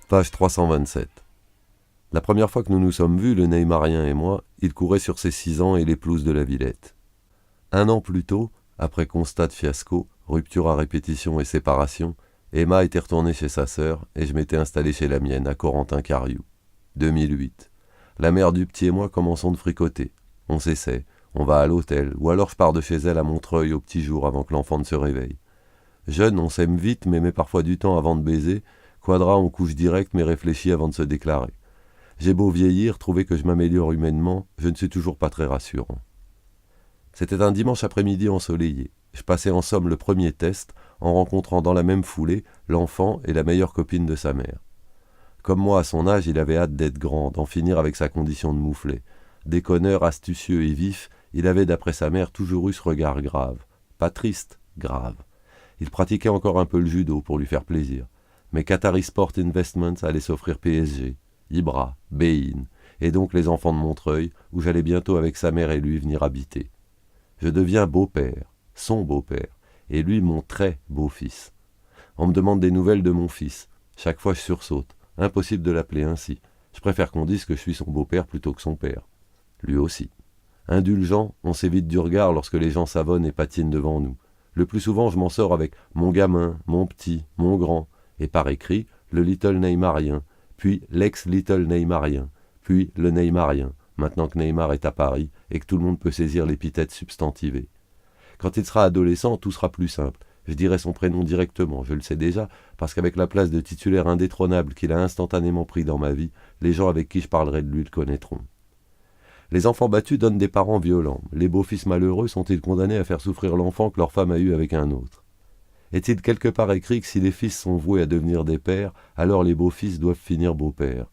Page 327. La première fois que nous nous sommes vus, le Neymarien et moi, il courait sur ses 6 ans et les pelouses de la Villette. 1 an plus tôt, après constat de fiasco, rupture à répétition et séparation, Emma était retournée chez sa sœur et je m'étais installé chez la mienne, à Corentin-Cariou. 2008. La mère du petit et moi commençons de fricoter. On s'essaie, on va à l'hôtel, ou alors je pars de chez elle à Montreuil au petit jour avant que l'enfant ne se réveille. Jeune, on s'aime vite mais met parfois du temps avant de baiser. Quadra, on couche direct mais réfléchit avant de se déclarer. J'ai beau vieillir, trouver que je m'améliore humainement, je ne suis toujours pas très rassurant. C'était un dimanche après-midi ensoleillé. Je passais en somme le premier test, en rencontrant dans la même foulée l'enfant et la meilleure copine de sa mère. Comme moi à son âge, il avait hâte d'être grand, d'en finir avec sa condition de mouflet. Déconneur, astucieux et vif, il avait d'après sa mère toujours eu ce regard grave. Pas triste, grave. Il pratiquait encore un peu le judo pour lui faire plaisir. Mais Qatari Sport Investments allait s'offrir PSG, Ibra, Bein, et donc les enfants de Montreuil, où j'allais bientôt avec sa mère et lui venir habiter. Je deviens beau-père, son beau-père, et lui mon très beau-fils. On me demande des nouvelles de mon fils. Chaque fois je sursaute. Impossible de l'appeler ainsi. Je préfère qu'on dise que je suis son beau-père plutôt que son père. Lui aussi. Indulgent, on s'évite du regard lorsque les gens savonnent et patinent devant nous. Le plus souvent, je m'en sors avec mon gamin, mon petit, mon grand, et par écrit, le Little Neymarien, puis l'ex-Little Neymarien, puis le Neymarien, maintenant que Neymar est à Paris et que tout le monde peut saisir l'épithète substantivée. Quand il sera adolescent, tout sera plus simple. Je dirai son prénom directement, je le sais déjà, parce qu'avec la place de titulaire indétrônable qu'il a instantanément pris dans ma vie, les gens avec qui je parlerai de lui le connaîtront. Les enfants battus donnent des parents violents. Les beaux-fils malheureux sont-ils condamnés à faire souffrir l'enfant que leur femme a eu avec un autre? Est-il quelque part écrit que si les fils sont voués à devenir des pères, alors les beaux-fils doivent finir beaux-pères?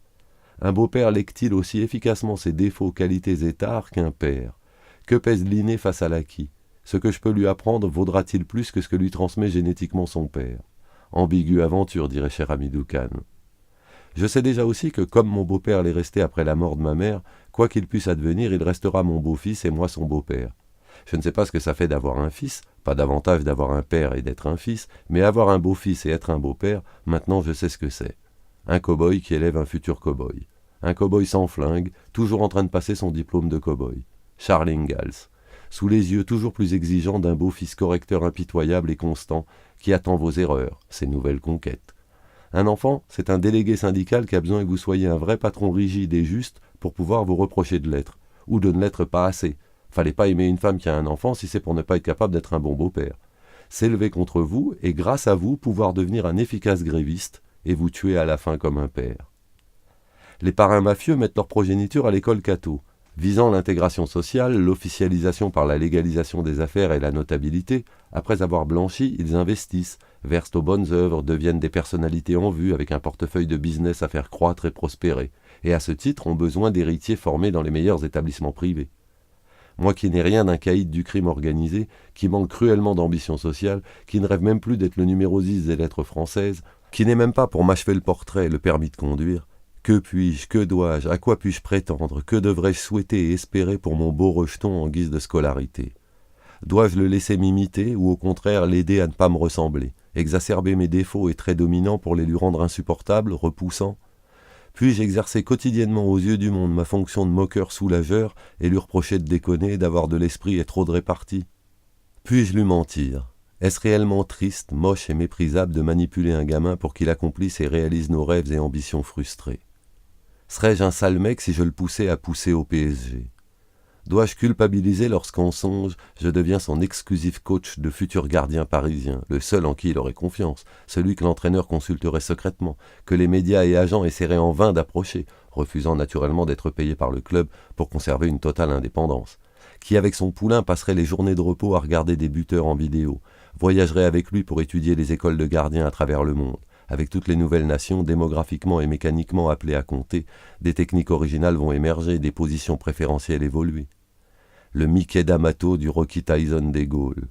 Un beau-père lègue-t-il aussi efficacement ses défauts, qualités et tares qu'un père? Que pèse l'inné face à l'acquis? Ce que je peux lui apprendre vaudra-t-il plus que ce que lui transmet génétiquement son père? Ambiguë aventure, dirait cher ami Doucan. Je sais déjà aussi que comme mon beau-père l'est resté après la mort de ma mère, quoi qu'il puisse advenir, il restera mon beau-fils et moi son beau-père. Je ne sais pas ce que ça fait d'avoir un fils, pas davantage d'avoir un père et d'être un fils, mais avoir un beau-fils et être un beau-père, maintenant je sais ce que c'est. Un cow-boy qui élève un futur cow-boy. Un cow-boy sans flingue, toujours en train de passer son diplôme de cow-boy. Charles Ingalls. Sous les yeux toujours plus exigeants d'un beau-fils correcteur impitoyable et constant, qui attend vos erreurs, ses nouvelles conquêtes. Un enfant, c'est un délégué syndical qui a besoin que vous soyez un vrai patron rigide et juste pour pouvoir vous reprocher de l'être, ou de ne l'être pas assez. Fallait pas aimer une femme qui a un enfant si c'est pour ne pas être capable d'être un bon beau-père. S'élever contre vous et grâce à vous pouvoir devenir un efficace gréviste et vous tuer à la fin comme un père. Les parrains mafieux mettent leur progéniture à l'école Cato, visant l'intégration sociale, l'officialisation par la légalisation des affaires et la notabilité. Après avoir blanchi, ils investissent, versent aux bonnes œuvres, deviennent des personnalités en vue avec un portefeuille de business à faire croître et prospérer, et à ce titre ont besoin d'héritiers formés dans les meilleurs établissements privés. Moi qui n'ai rien d'un caïd du crime organisé, qui manque cruellement d'ambition sociale, qui ne rêve même plus d'être le numéro 10 des lettres françaises, qui n'ai même pas pour m'achever le portrait le permis de conduire, que puis-je, que dois-je, à quoi puis-je prétendre, que devrais-je souhaiter et espérer pour mon beau rejeton en guise de scolarité? Dois-je le laisser m'imiter ou au contraire l'aider à ne pas me ressembler, exacerber mes défauts et traits dominants pour les lui rendre insupportables, repoussants? Puis-je exercer quotidiennement aux yeux du monde ma fonction de moqueur soulageur et lui reprocher de déconner, d'avoir de l'esprit et trop de répartie? Puis-je lui mentir? Est-ce réellement triste, moche et méprisable de manipuler un gamin pour qu'il accomplisse et réalise nos rêves et ambitions frustrés? Serais-je un sale mec si je le poussais à pousser au PSG? Dois-je culpabiliser lorsqu'en songe, je deviens son exclusif coach de futur gardien parisien, le seul en qui il aurait confiance, celui que l'entraîneur consulterait secrètement, que les médias et agents essaieraient en vain d'approcher, refusant naturellement d'être payé par le club pour conserver une totale indépendance, qui avec son poulain passerait les journées de repos à regarder des buteurs en vidéo, voyagerait avec lui pour étudier les écoles de gardiens à travers le monde, avec toutes les nouvelles nations démographiquement et mécaniquement appelées à compter, des techniques originales vont émerger, des positions préférentielles évoluer. Le Mickey D'Amato du Rocky Tyson des Gaules.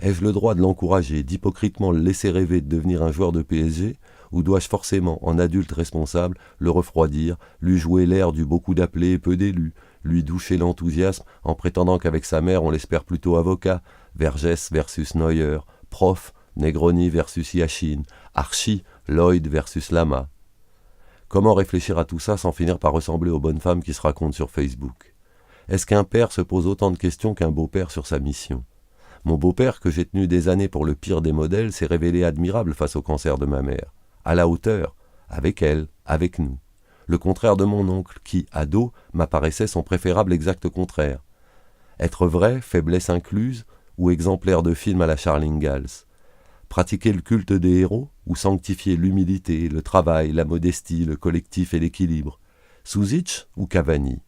Ai-je le droit de l'encourager, d'hypocritement le laisser rêver de devenir un joueur de PSG, ou dois-je forcément, en adulte responsable, le refroidir, lui jouer l'air du beaucoup d'appelés et peu d'élus, lui doucher l'enthousiasme en prétendant qu'avec sa mère on l'espère plutôt avocat, Vergès versus Neuer, prof, Negroni versus Yachine, Archie, Lloyd versus Lama. Comment réfléchir à tout ça sans finir par ressembler aux bonnes femmes qui se racontent sur Facebook? Est-ce qu'un père se pose autant de questions qu'un beau-père sur sa mission? Mon beau-père, que j'ai tenu des années pour le pire des modèles, s'est révélé admirable face au cancer de ma mère. À la hauteur, avec elle, avec nous. Le contraire de mon oncle, qui, ado, m'apparaissait son préférable exact contraire. Être vrai, faiblesse incluse, ou exemplaire de film à la Charles Ingalls? Pratiquer le culte des héros, ou sanctifier l'humilité, le travail, la modestie, le collectif et l'équilibre? Suzic ou Cavani?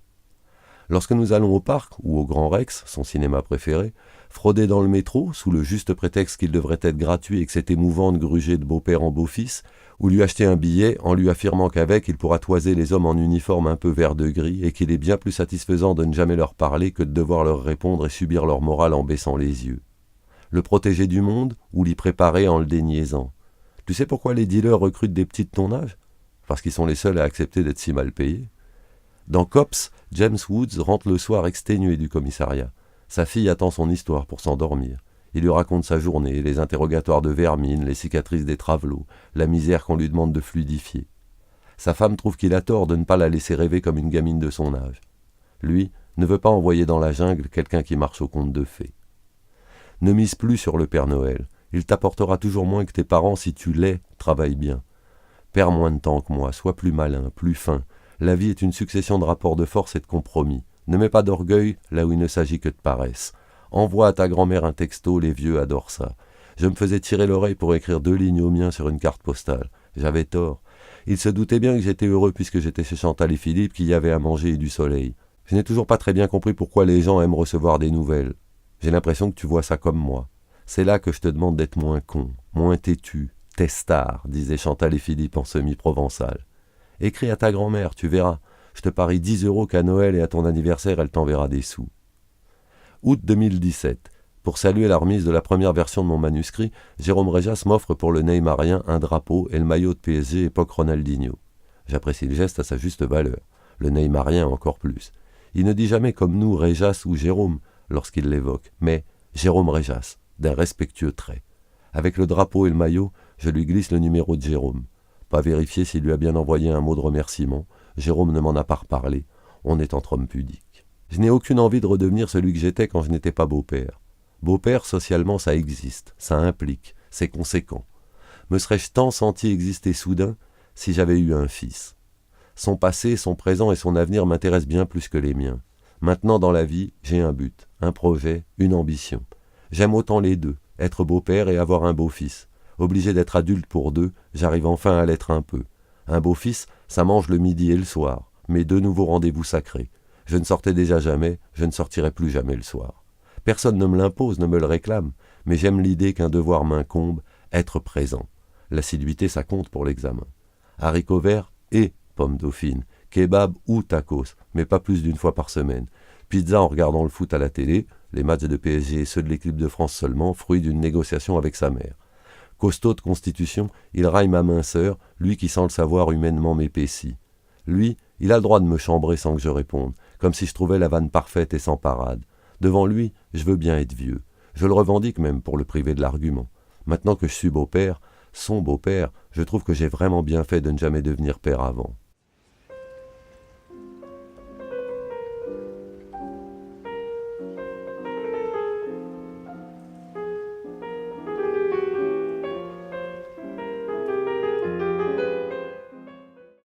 Lorsque nous allons au parc, ou au Grand Rex, son cinéma préféré, frauder dans le métro, sous le juste prétexte qu'il devrait être gratuit et que c'est émouvant de gruger de beau-père en beau-fils, ou lui acheter un billet en lui affirmant qu'avec il pourra toiser les hommes en uniforme un peu vert de gris et qu'il est bien plus satisfaisant de ne jamais leur parler que de devoir leur répondre et subir leur morale en baissant les yeux. Le protéger du monde ou l'y préparer en le déniaisant. Tu sais pourquoi les dealers recrutent des petits de ton âge? Parce qu'ils sont les seuls à accepter d'être si mal payés. Dans Cops, James Woods rentre le soir exténué du commissariat. Sa fille attend son histoire pour s'endormir. Il lui raconte sa journée, les interrogatoires de vermine, les cicatrices des travelots, la misère qu'on lui demande de fluidifier. Sa femme trouve qu'il a tort de ne pas la laisser rêver comme une gamine de son âge. Lui ne veut pas envoyer dans la jungle quelqu'un qui marche au conte de fées. Ne mise plus sur le Père Noël. Il t'apportera toujours moins que tes parents si tu travailles bien. Perds moins de temps que moi, sois plus malin, plus fin. La vie est une succession de rapports de force et de compromis. Ne mets pas d'orgueil là où il ne s'agit que de paresse. Envoie à ta grand-mère un texto, les vieux adorent ça. Je me faisais tirer l'oreille pour écrire 2 lignes au mien sur une carte postale. J'avais tort. Il se doutait bien que j'étais heureux puisque j'étais chez Chantal et Philippe, qu'il y avait à manger et du soleil. Je n'ai toujours pas très bien compris pourquoi les gens aiment recevoir des nouvelles. J'ai l'impression que tu vois ça comme moi. C'est là que je te demande d'être moins con, moins têtu, testard, disaient Chantal et Philippe en semi-provençal. Écris à ta grand-mère, tu verras. Je te parie 10 € qu'à Noël et à ton anniversaire, elle t'enverra des sous. Août 2017. Pour saluer la remise de la première version de mon manuscrit, Jérôme Réjas m'offre pour le Neymarien un drapeau et le maillot de PSG époque Ronaldinho. J'apprécie le geste à sa juste valeur. Le Neymarien encore plus. Il ne dit jamais comme nous Réjas ou Jérôme lorsqu'il l'évoque, mais Jérôme Réjas, d'un respectueux trait. Avec le drapeau et le maillot, je lui glisse le numéro de Jérôme. Pas vérifier s'il lui a bien envoyé un mot de remerciement. Jérôme ne m'en a pas reparlé. On est entre hommes pudiques. Je n'ai aucune envie de redevenir celui que j'étais quand je n'étais pas beau-père. Beau-père, socialement, ça existe, ça implique, c'est conséquent. Me serais-je tant senti exister soudain si j'avais eu un fils? Son passé, son présent et son avenir m'intéressent bien plus que les miens. Maintenant, dans la vie, j'ai un but, un projet, une ambition. J'aime autant les deux, être beau-père et avoir un beau-fils. Obligé d'être adulte pour 2, j'arrive enfin à l'être un peu. Un beau-fils, ça mange le midi et le soir, mes 2 nouveaux rendez-vous sacrés. Je ne sortais déjà jamais, je ne sortirai plus jamais le soir. Personne ne me l'impose, ne me le réclame, mais j'aime l'idée qu'un devoir m'incombe, être présent. L'assiduité, ça compte pour l'examen. Haricots verts et pommes dauphines, kebab ou tacos, mais pas plus d'1 fois par semaine. Pizza en regardant le foot à la télé, les matchs de PSG et ceux de l'équipe de France seulement, fruit d'une négociation avec sa mère. Costaud de constitution, il raille ma minceur, lui qui sans le savoir humainement m'épaissit. Lui, il a le droit de me chambrer sans que je réponde, comme si je trouvais la vanne parfaite et sans parade. Devant lui, je veux bien être vieux. Je le revendique même pour le priver de l'argument. Maintenant que je suis beau-père, son beau-père, je trouve que j'ai vraiment bien fait de ne jamais devenir père avant.